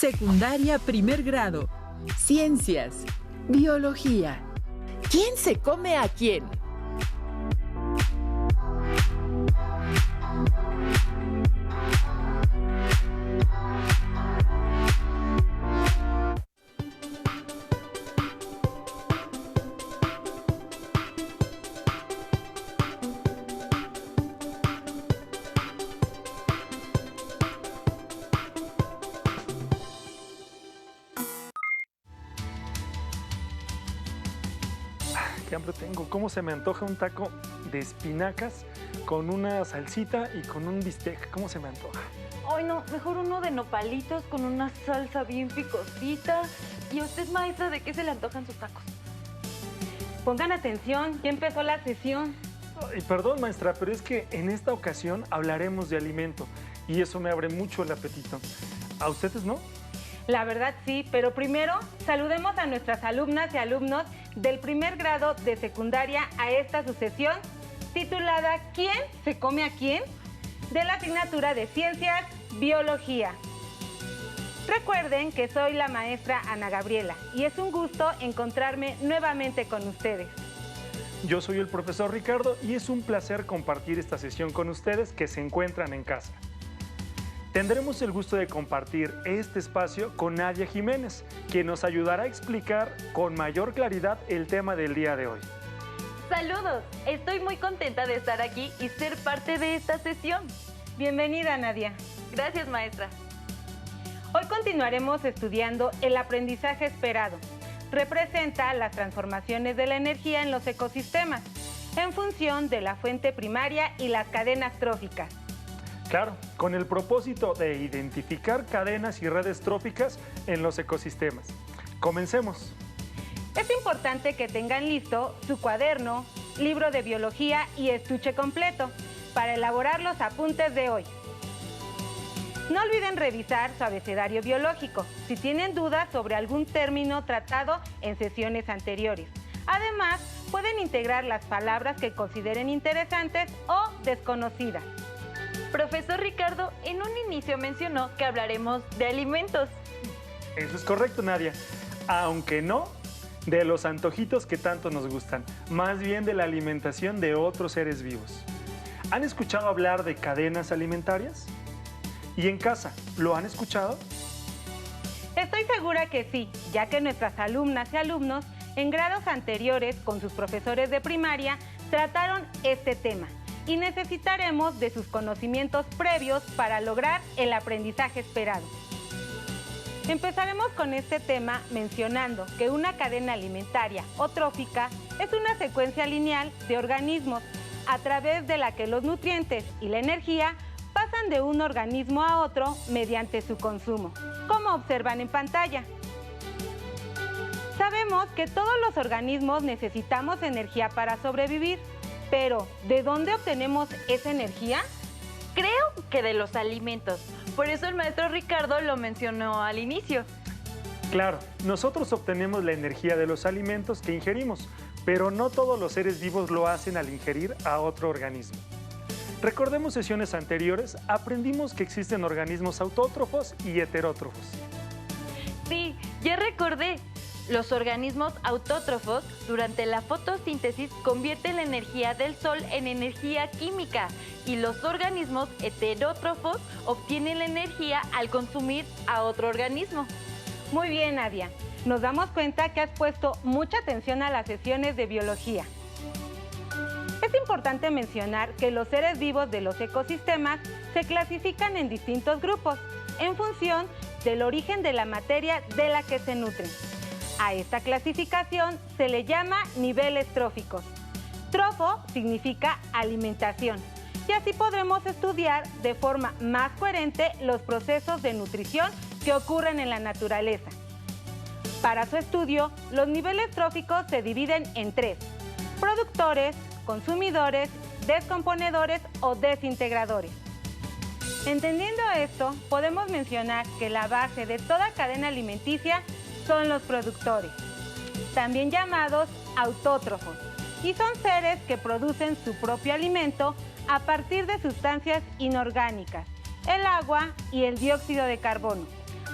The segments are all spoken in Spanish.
Secundaria primer grado. Ciencias. Biología. ¿Quién se come a quién? Qué hambre tengo. ¿Cómo se me antoja un taco de espinacas con una salsita y con un bistec? ¿Cómo se me antoja? Ay, no, mejor uno de nopalitos con una salsa bien picosita. ¿Y a usted, maestra, de qué se le antojan sus tacos? Pongan atención, ya empezó la sesión. Ay, perdón, maestra, pero es que en esta ocasión hablaremos de alimento y eso me abre mucho el apetito. ¿A ustedes no? La verdad sí, pero primero saludemos a nuestras alumnas y alumnos del primer grado de secundaria a esta sucesión titulada ¿Quién se come a quién? De la asignatura de Ciencias, Biología. Recuerden que soy la maestra Ana Gabriela y es un gusto encontrarme nuevamente con ustedes. Yo soy el profesor Ricardo y es un placer compartir esta sesión con ustedes que se encuentran en casa. Tendremos el gusto de compartir este espacio con Nadia Jiménez, quien nos ayudará a explicar con mayor claridad el tema del día de hoy. ¡Saludos! Estoy muy contenta de estar aquí y ser parte de esta sesión. Bienvenida, Nadia. Gracias, maestra. Hoy continuaremos estudiando el aprendizaje esperado. Representa las transformaciones de la energía en los ecosistemas, en función de la fuente primaria y las cadenas tróficas. Claro, con el propósito de identificar cadenas y redes tróficas en los ecosistemas. Comencemos. Es importante que tengan listo su cuaderno, libro de biología y estuche completo para elaborar los apuntes de hoy. No olviden revisar su abecedario biológico si tienen dudas sobre algún término tratado en sesiones anteriores. Además, pueden integrar las palabras que consideren interesantes o desconocidas. Profesor Ricardo, en un inicio mencionó que hablaremos de alimentos. Eso es correcto, Nadia. Aunque no de los antojitos que tanto nos gustan, más bien de la alimentación de otros seres vivos. ¿Han escuchado hablar de cadenas alimentarias? ¿Y en casa, lo han escuchado? Estoy segura que sí, ya que nuestras alumnas y alumnos en grados anteriores con sus profesores de primaria trataron este tema. Y necesitaremos de sus conocimientos previos para lograr el aprendizaje esperado. Empezaremos con este tema mencionando que una cadena alimentaria o trófica es una secuencia lineal de organismos a través de la que los nutrientes y la energía pasan de un organismo a otro mediante su consumo, como observan en pantalla. Sabemos que todos los organismos necesitamos energía para sobrevivir. Pero, ¿de dónde obtenemos esa energía? Creo que de los alimentos. Por eso el maestro Ricardo lo mencionó al inicio. Claro, nosotros obtenemos la energía de los alimentos que ingerimos, pero no todos los seres vivos lo hacen al ingerir a otro organismo. Recordemos sesiones anteriores, aprendimos que existen organismos autótrofos y heterótrofos. Sí, ya recordé. Los organismos autótrofos, durante la fotosíntesis, convierten la energía del sol en energía química y los organismos heterótrofos obtienen la energía al consumir a otro organismo. Muy bien, Nadia. Nos damos cuenta que has puesto mucha atención a las sesiones de biología. Es importante mencionar que los seres vivos de los ecosistemas se clasifican en distintos grupos en función del origen de la materia de la que se nutren. A esta clasificación se le llama niveles tróficos. Trofo significa alimentación y así podremos estudiar de forma más coherente los procesos de nutrición que ocurren en la naturaleza. Para su estudio, los niveles tróficos se dividen en tres: productores, consumidores, descomponedores o desintegradores. Entendiendo esto, podemos mencionar que la base de toda cadena alimenticia son los productores, también llamados autótrofos, y son seres que producen su propio alimento a partir de sustancias inorgánicas, el agua y el dióxido de carbono,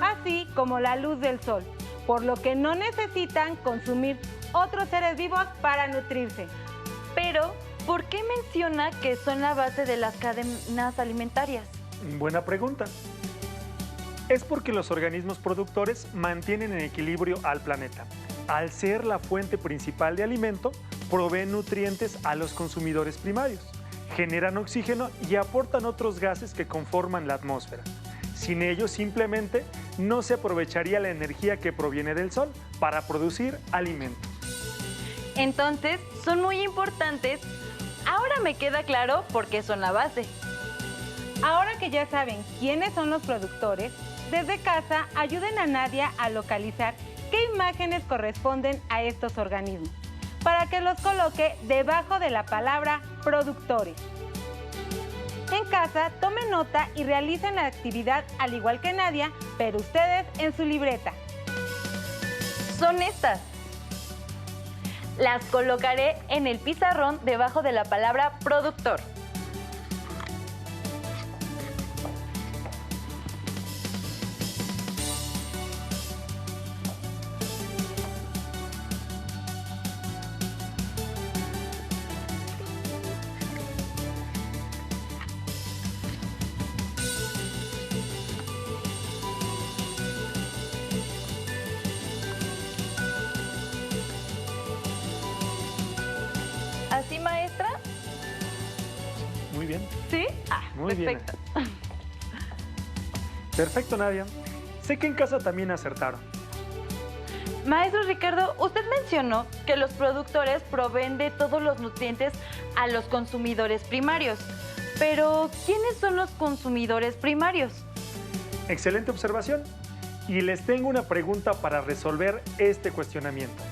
así como la luz del sol, por lo que no necesitan consumir otros seres vivos para nutrirse. Pero, ¿por qué menciona que son la base de las cadenas alimentarias? Buena pregunta. Es porque los organismos productores mantienen en equilibrio al planeta. Al ser la fuente principal de alimento, proveen nutrientes a los consumidores primarios, generan oxígeno y aportan otros gases que conforman la atmósfera. Sin ellos, simplemente no se aprovecharía la energía que proviene del sol para producir alimentos. Entonces, son muy importantes. Ahora me queda claro por qué son la base. Ahora que ya saben quiénes son los productores, desde casa ayuden a Nadia a localizar qué imágenes corresponden a estos organismos, para que los coloque debajo de la palabra productores. En casa, tomen nota y realicen la actividad al igual que Nadia, pero ustedes en su libreta. Son estas. Las colocaré en el pizarrón debajo de la palabra productor. ¿Así, maestra? Muy bien. ¿Sí? Muy bien. Perfecto. Perfecto, Nadia. Sé que en casa también acertaron. Maestro Ricardo, usted mencionó que los productores proveen de todos los nutrientes a los consumidores primarios. Pero, ¿quiénes son los consumidores primarios? Excelente observación. Y les tengo una pregunta para resolver este cuestionamiento.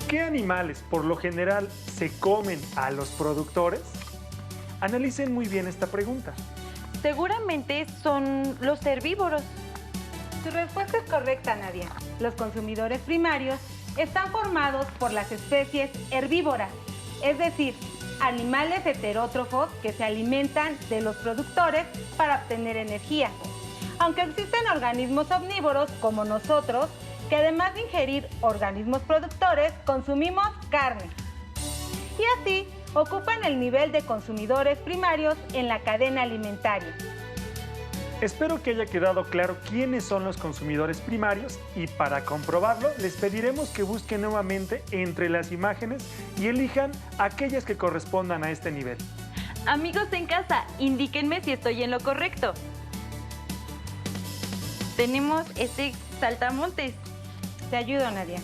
¿Qué animales, por lo general, se comen a los productores? Analicen muy bien esta pregunta. Seguramente son los herbívoros. Su respuesta es correcta, Nadia. Los consumidores primarios están formados por las especies herbívoras, es decir, animales heterótrofos que se alimentan de los productores para obtener energía. Aunque existen organismos omnívoros como nosotros, que además de ingerir organismos productores, consumimos carne. Y así, ocupan el nivel de consumidores primarios en la cadena alimentaria. Espero que haya quedado claro quiénes son los consumidores primarios y para comprobarlo les pediremos que busquen nuevamente entre las imágenes y elijan aquellas que correspondan a este nivel. Amigos en casa, indíquenme si estoy en lo correcto. Tenemos este saltamontes. Te ayudo, Nadia.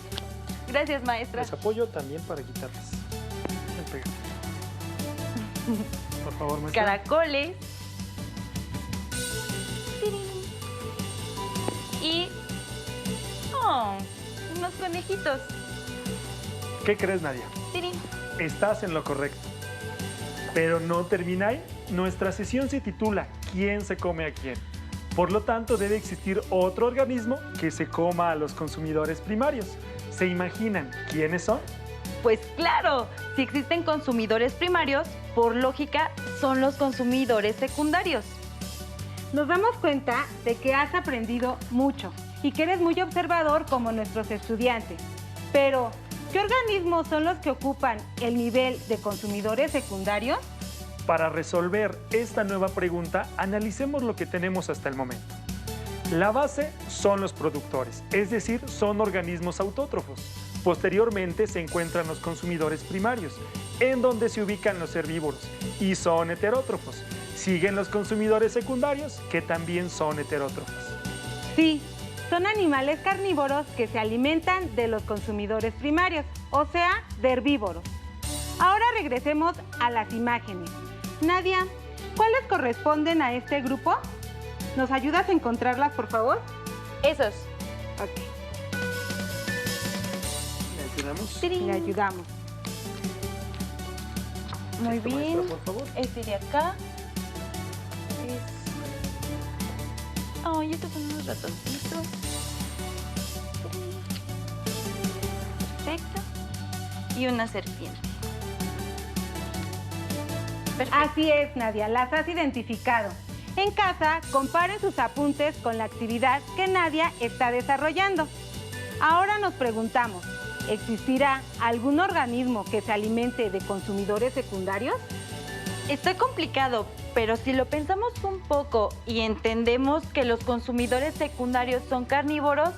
Gracias, maestra. Les apoyo también para quitarles. Por favor, maestra. Caracoles. Y unos conejitos. ¿Qué crees, Nadia? Tirín. Estás en lo correcto. Pero no termina ahí. Nuestra sesión se titula ¿Quién se come a quién? Por lo tanto, debe existir otro organismo que se coma a los consumidores primarios. ¿Se imaginan quiénes son? Pues claro, si existen consumidores primarios, por lógica, son los consumidores secundarios. Nos damos cuenta de que has aprendido mucho y que eres muy observador como nuestros estudiantes. Pero, ¿qué organismos son los que ocupan el nivel de consumidores secundarios? Para resolver esta nueva pregunta, analicemos lo que tenemos hasta el momento. La base son los productores, es decir, son organismos autótrofos. Posteriormente se encuentran los consumidores primarios, en donde se ubican los herbívoros, y son heterótrofos. Siguen los consumidores secundarios, que también son heterótrofos. Sí, son animales carnívoros que se alimentan de los consumidores primarios, o sea, de herbívoros. Ahora regresemos a las imágenes. Nadia, ¿cuáles corresponden a este grupo? ¿Nos ayudas a encontrarlas, por favor? Esos. Ok, ¿Le ayudamos? le ayudamos. Muy Esto, bien. maestra, por favor. Este de acá es... Ay, estos son unos ratoncitos. Perfecto. Y una serpiente. Perfecto. Así es, Nadia, las has identificado. En casa, comparen sus apuntes con la actividad que Nadia está desarrollando. Ahora nos preguntamos, ¿existirá algún organismo que se alimente de consumidores secundarios? Está complicado, pero si lo pensamos un poco y entendemos que los consumidores secundarios son carnívoros,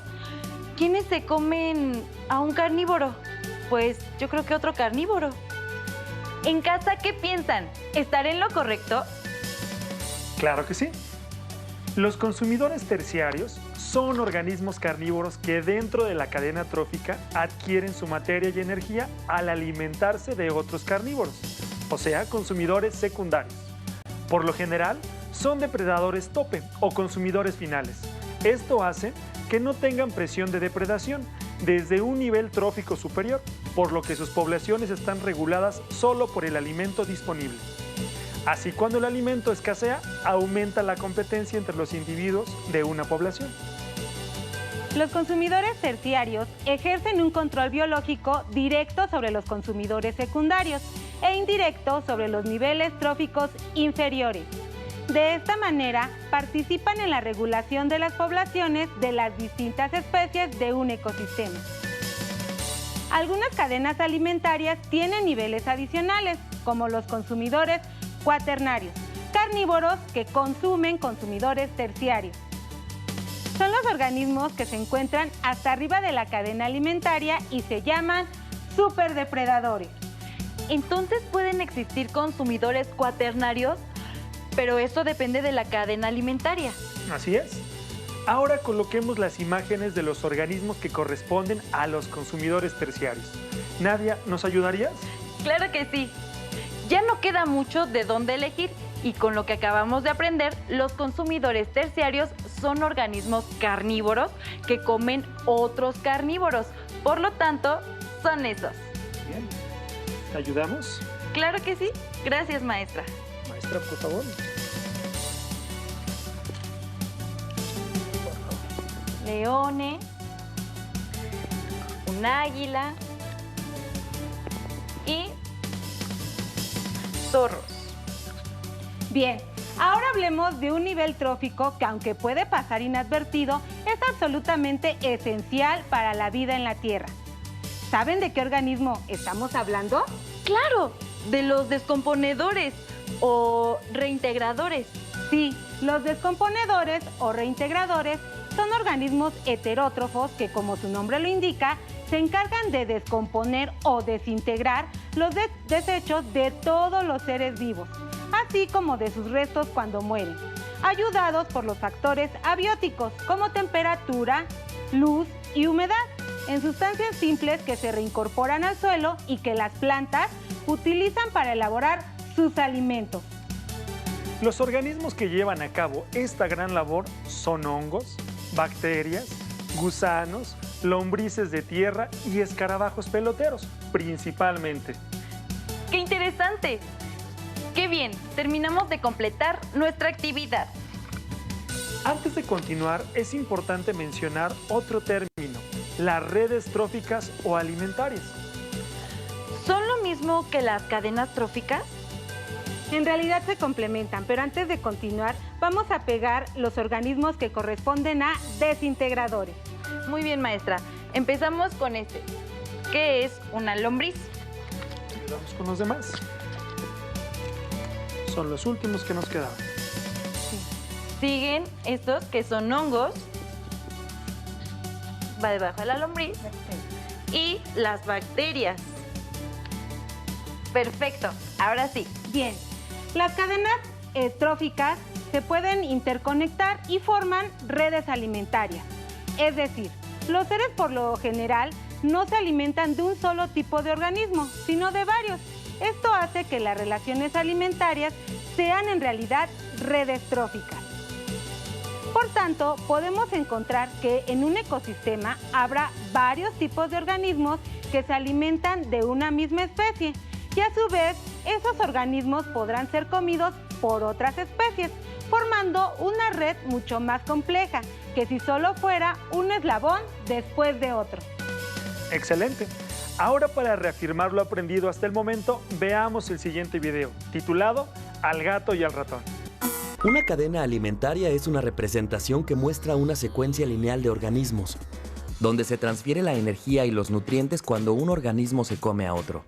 ¿quiénes se comen a un carnívoro? Pues yo creo que otro carnívoro. En casa, ¿qué piensan? ¿Estaré en lo correcto? Claro que sí. Los consumidores terciarios son organismos carnívoros que dentro de la cadena trófica adquieren su materia y energía al alimentarse de otros carnívoros, o sea, consumidores secundarios. Por lo general, son depredadores tope o consumidores finales. Esto hace que no tengan presión de depredación desde un nivel trófico superior, por lo que sus poblaciones están reguladas solo por el alimento disponible. Así, cuando el alimento escasea, aumenta la competencia entre los individuos de una población. Los consumidores terciarios ejercen un control biológico directo sobre los consumidores secundarios e indirecto sobre los niveles tróficos inferiores. De esta manera, participan en la regulación de las poblaciones de las distintas especies de un ecosistema. Algunas cadenas alimentarias tienen niveles adicionales, como los consumidores cuaternarios, carnívoros que consumen consumidores terciarios. Son los organismos que se encuentran hasta arriba de la cadena alimentaria y se llaman superdepredadores. Entonces, ¿pueden existir consumidores cuaternarios? Pero eso depende de la cadena alimentaria. Así es. Ahora coloquemos las imágenes de los organismos que corresponden a los consumidores terciarios. Nadia, ¿nos ayudarías? Claro que sí. Ya no queda mucho de dónde elegir y con lo que acabamos de aprender, los consumidores terciarios son organismos carnívoros que comen otros carnívoros. Por lo tanto, son esos. Bien. ¿Te ayudamos? Claro que sí. Gracias, maestra. Maestra, por favor. Leones, un águila y zorros. Bien, ahora hablemos de un nivel trófico que, aunque puede pasar inadvertido, es absolutamente esencial para la vida en la Tierra. ¿Saben de qué organismo estamos hablando? ¡Claro! De los descomponedores o reintegradores. Sí, los descomponedores o reintegradores son organismos heterótrofos que, como su nombre lo indica, se encargan de descomponer o desintegrar los desechos de todos los seres vivos, así como de sus restos cuando mueren, ayudados por los factores abióticos como temperatura, luz y humedad, en sustancias simples que se reincorporan al suelo y que las plantas utilizan para elaborar sus alimentos. Los organismos que llevan a cabo esta gran labor son hongos, bacterias, gusanos, lombrices de tierra y escarabajos peloteros, principalmente. ¡Qué interesante! ¡Qué bien! Terminamos de completar nuestra actividad. Antes de continuar, es importante mencionar otro término, las redes tróficas o alimentarias. ¿Son lo mismo que las cadenas tróficas? En realidad se complementan, pero antes de continuar, vamos a pegar los organismos que corresponden a desintegradores. Muy bien, maestra. Empezamos con este, que es una lombriz. Vamos con los demás. Son los últimos que nos quedaban. Siguen estos, que son hongos. Va debajo de la lombriz. Y las bacterias. Perfecto. Ahora sí. Bien. Las cadenas tróficas se pueden interconectar y forman redes alimentarias. Es decir, los seres por lo general no se alimentan de un solo tipo de organismo, sino de varios. Esto hace que las relaciones alimentarias sean en realidad redes tróficas. Por tanto, podemos encontrar que en un ecosistema habrá varios tipos de organismos que se alimentan de una misma especie y a su vez esos organismos podrán ser comidos por otras especies, formando una red mucho más compleja que si solo fuera un eslabón después de otro. Excelente. Ahora, para reafirmar lo aprendido hasta el momento, veamos el siguiente video, titulado Al gato y al ratón. Una cadena alimentaria es una representación que muestra una secuencia lineal de organismos, donde se transfiere la energía y los nutrientes cuando un organismo se come a otro.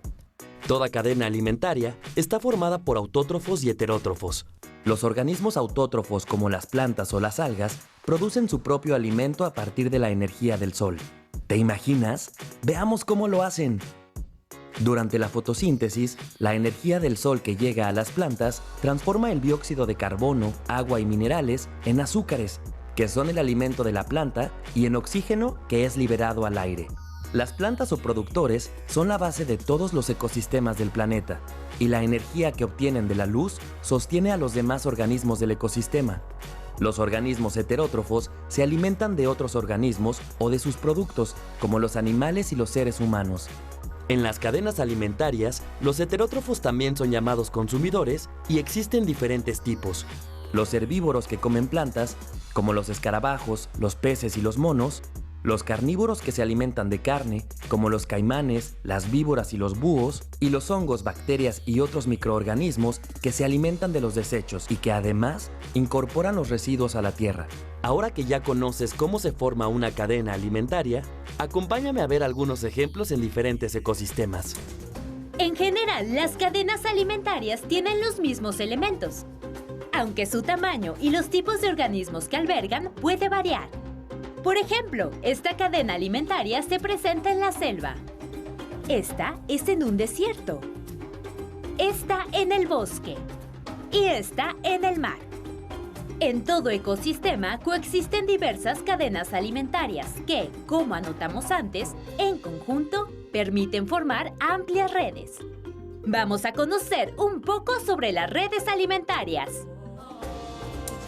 Toda cadena alimentaria está formada por autótrofos y heterótrofos. Los organismos autótrofos, como las plantas o las algas, producen su propio alimento a partir de la energía del sol. ¿Te imaginas? Veamos cómo lo hacen. Durante la fotosíntesis, la energía del sol que llega a las plantas transforma el dióxido de carbono, agua y minerales en azúcares, que son el alimento de la planta, y en oxígeno, que es liberado al aire. Las plantas o productores son la base de todos los ecosistemas del planeta, y la energía que obtienen de la luz sostiene a los demás organismos del ecosistema. Los organismos heterótrofos se alimentan de otros organismos o de sus productos, como los animales y los seres humanos. En las cadenas alimentarias, los heterótrofos también son llamados consumidores y existen diferentes tipos. Los herbívoros que comen plantas, como los escarabajos, los peces y los monos. Los carnívoros que se alimentan de carne, como los caimanes, las víboras y los búhos. Y los hongos, bacterias y otros microorganismos que se alimentan de los desechos y que además incorporan los residuos a la tierra. Ahora que ya conoces cómo se forma una cadena alimentaria, acompáñame a ver algunos ejemplos en diferentes ecosistemas. En general, las cadenas alimentarias tienen los mismos elementos, aunque su tamaño y los tipos de organismos que albergan puede variar. Por ejemplo, esta cadena alimentaria se presenta en la selva. Esta es en un desierto. Esta en el bosque. Y esta en el mar. En todo ecosistema coexisten diversas cadenas alimentarias que, como anotamos antes, en conjunto permiten formar amplias redes. Vamos a conocer un poco sobre las redes alimentarias.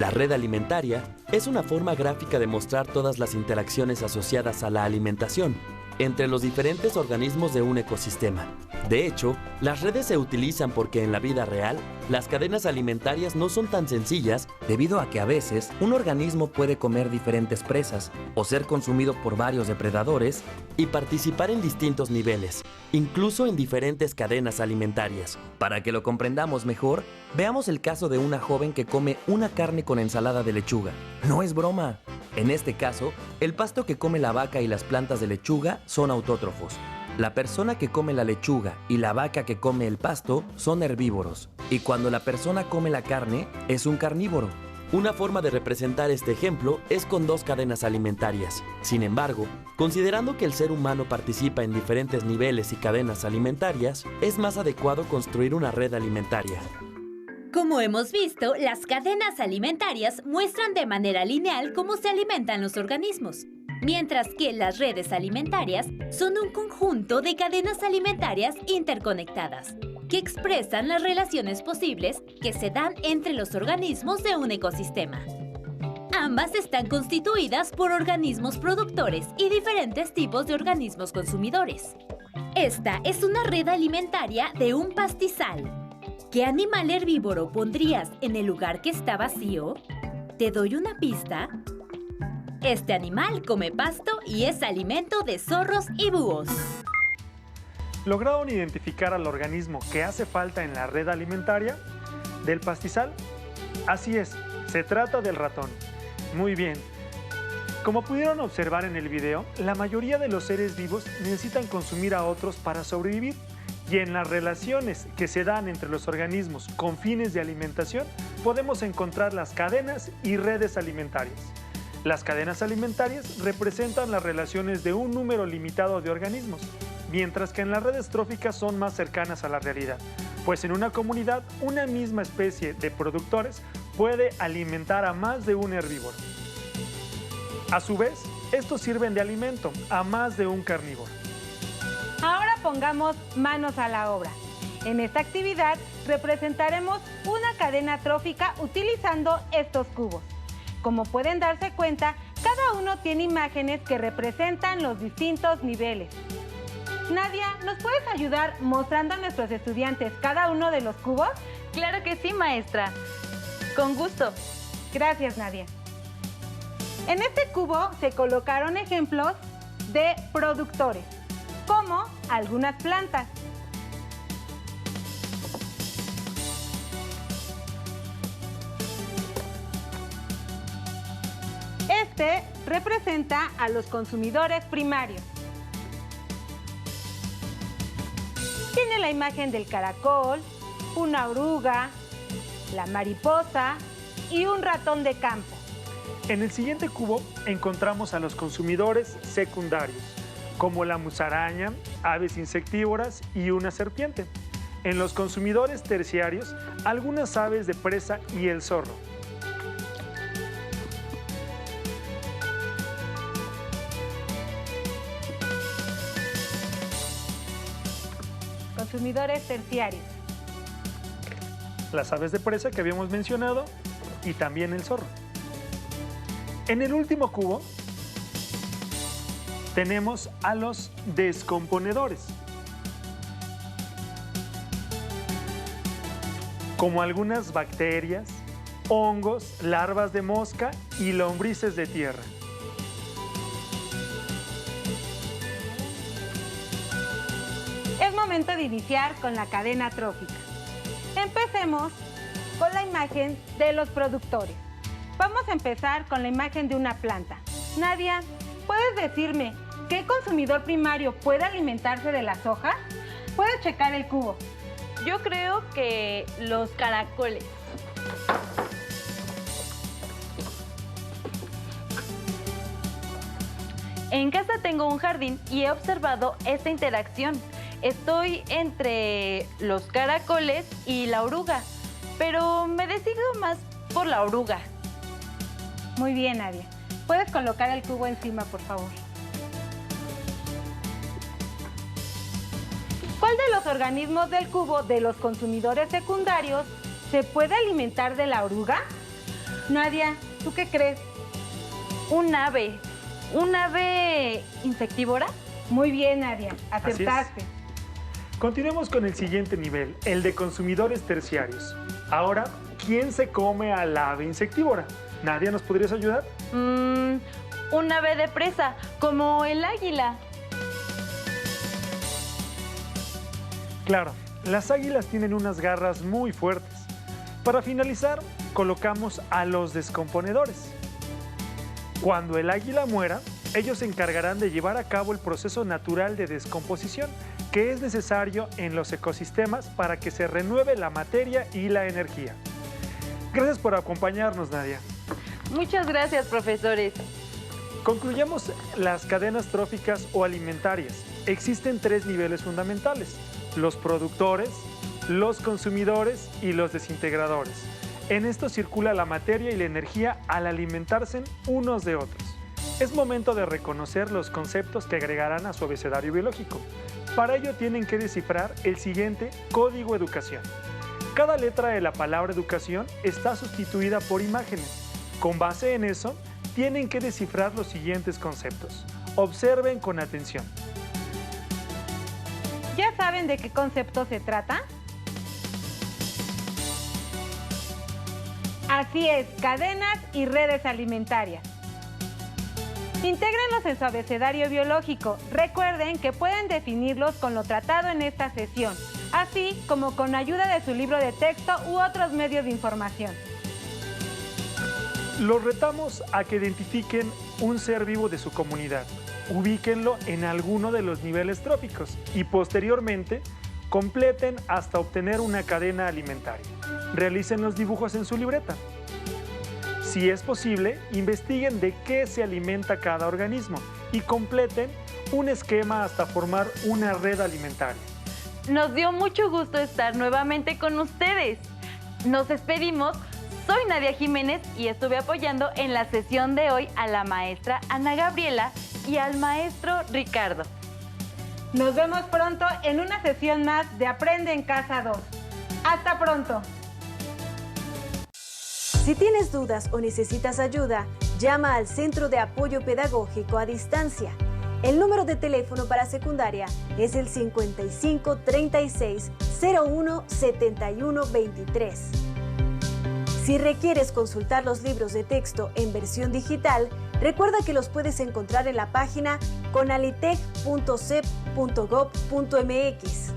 La red alimentaria es una forma gráfica de mostrar todas las interacciones asociadas a la alimentación entre los diferentes organismos de un ecosistema. De hecho, las redes se utilizan porque en la vida real, las cadenas alimentarias no son tan sencillas debido a que a veces un organismo puede comer diferentes presas o ser consumido por varios depredadores y participar en distintos niveles, incluso en diferentes cadenas alimentarias. Para que lo comprendamos mejor, veamos el caso de una joven que come una carne con ensalada de lechuga. No es broma. En este caso, el pasto que come la vaca y las plantas de lechuga son autótrofos. La persona que come la lechuga y la vaca que come el pasto son herbívoros. Y cuando la persona come la carne, es un carnívoro. Una forma de representar este ejemplo es con dos cadenas alimentarias. Sin embargo, considerando que el ser humano participa en diferentes niveles y cadenas alimentarias, es más adecuado construir una red alimentaria. Como hemos visto, las cadenas alimentarias muestran de manera lineal cómo se alimentan los organismos, mientras que las redes alimentarias son un conjunto de cadenas alimentarias interconectadas, que expresan las relaciones posibles que se dan entre los organismos de un ecosistema. Ambas están constituidas por organismos productores y diferentes tipos de organismos consumidores. Esta es una red alimentaria de un pastizal. ¿Qué animal herbívoro pondrías en el lugar que está vacío? ¿Te doy una pista? Este animal come pasto y es alimento de zorros y búhos. ¿Lograron identificar al organismo que hace falta en la red alimentaria del pastizal? Así es, se trata del ratón. Muy bien. Como pudieron observar en el video, la mayoría de los seres vivos necesitan consumir a otros para sobrevivir. Y en las relaciones que se dan entre los organismos con fines de alimentación, podemos encontrar las cadenas y redes alimentarias. Las cadenas alimentarias representan las relaciones de un número limitado de organismos, mientras que en las redes tróficas son más cercanas a la realidad, pues en una comunidad, una misma especie de productores puede alimentar a más de un herbívoro. A su vez, estos sirven de alimento a más de un carnívoro. Ahora pongamos manos a la obra. En esta actividad representaremos una cadena trófica utilizando estos cubos. Como pueden darse cuenta, cada uno tiene imágenes que representan los distintos niveles. Nadia, ¿nos puedes ayudar mostrando a nuestros estudiantes cada uno de los cubos? Claro que sí, maestra. Con gusto. Gracias, Nadia. En este cubo se colocaron ejemplos de productores, como algunas plantas. este representa a los consumidores primarios. Tiene la imagen del caracol, una oruga, la mariposa y un ratón de campo. En el siguiente cubo encontramos a los consumidores secundarios, como la musaraña, aves insectívoras y una serpiente. En los consumidores terciarios, algunas aves de presa y el zorro. Consumidores terciarios. Las aves de presa que habíamos mencionado y también el zorro. En el último cubo tenemos a los descomponedores, como algunas bacterias, hongos, larvas de mosca y lombrices de tierra. Es momento de iniciar con la cadena trófica. Empecemos con la imagen de los productores. Vamos a empezar con la imagen de una planta. Nadia, ¿puedes decirme qué consumidor primario puede alimentarse de las hojas? Puedes checar el cubo. Yo creo que los caracoles. En casa tengo un jardín y he observado esta interacción. Estoy entre los caracoles y la oruga, pero me decido más por la oruga. Muy bien, Nadia. ¿Puedes colocar el cubo encima, por favor? ¿Cuál de los organismos del cubo de los consumidores secundarios se puede alimentar de la oruga? Nadia, ¿tú qué crees? Un ave insectívora. Muy bien, Nadia. Acertaste. Continuemos con el siguiente nivel, el de consumidores terciarios. Ahora, ¿quién se come a la ave insectívora? Nadia, ¿nos podrías ayudar? Un ave de presa, como el águila. Claro, las águilas tienen unas garras muy fuertes. Para finalizar, colocamos a los descomponedores. Cuando el águila muera, ellos se encargarán de llevar a cabo el proceso natural de descomposición, que es necesario en los ecosistemas para que se renueve la materia y la energía. Gracias por acompañarnos, Nadia. Muchas gracias, profesores. Concluyamos las cadenas tróficas o alimentarias. Existen 3 niveles fundamentales: los productores, los consumidores y los desintegradores. En esto circula la materia y la energía al alimentarse unos de otros. Es momento de reconocer los conceptos que agregarán a su abecedario biológico. Para ello tienen que descifrar el siguiente código educación. Cada letra de la palabra educación está sustituida por imágenes. Con base en eso, tienen que descifrar los siguientes conceptos. Observen con atención. ¿Ya saben de qué concepto se trata? Así es, cadenas y redes alimentarias. Integrenlos en su abecedario biológico. Recuerden que pueden definirlos con lo tratado en esta sesión, así como con ayuda de su libro de texto u otros medios de información. Los retamos a que identifiquen un ser vivo de su comunidad. Ubíquenlo en alguno de los niveles tróficos y posteriormente completen hasta obtener una cadena alimentaria. Realicen los dibujos en su libreta. Si es posible, investiguen de qué se alimenta cada organismo y completen un esquema hasta formar una red alimentaria. Nos dio mucho gusto estar nuevamente con ustedes. Nos despedimos. Soy Nadia Jiménez y estuve apoyando en la sesión de hoy a la maestra Ana Gabriela y al maestro Ricardo. Nos vemos pronto en una sesión más de Aprende en Casa 2. ¡Hasta pronto! Si tienes dudas o necesitas ayuda, llama al Centro de Apoyo Pedagógico a Distancia. El número de teléfono para secundaria es el 55 36 01 71 23. Si requieres consultar los libros de texto en versión digital, recuerda que los puedes encontrar en la página conalitec.cep.gov.mx.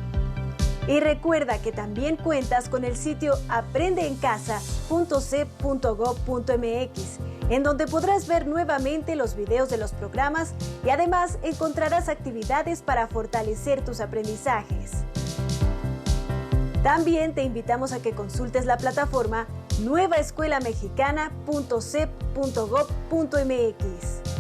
Y recuerda que también cuentas con el sitio aprendeencasa.cep.gov.mx en donde podrás ver nuevamente los videos de los programas y además encontrarás actividades para fortalecer tus aprendizajes. También te invitamos a que consultes la plataforma nuevaescuelamexicana.cep.gov.mx.